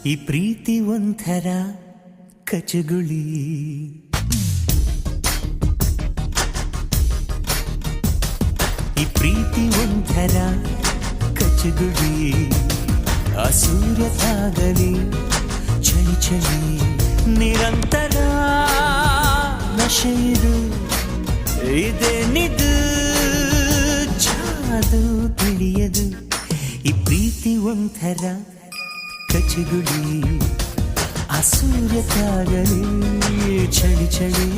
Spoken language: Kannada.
ಈ ಪ್ರೀತಿ ಒಂಥರ ಕಚಗುಳಿ. ಈ ಪ್ರೀತಿ ಒಂಥರ ಕಚಗುಳಿ. ಆ ಸೂರ್ಯ ತಾಗಲಿ ಚಳಿ ಚಳಿ ನಿರಂತರ ನಶೆಯಿದು ಇದೇನಿದು ಜಾದು ತಿಳಿಯದು. ಈ ಪ್ರೀತಿ ಒಂಥರ ಕಚಗುಳಿ. ಆ ಸೂರ್ಯ ತಾಗಲಿ ಚಳಿ ಚಳಿ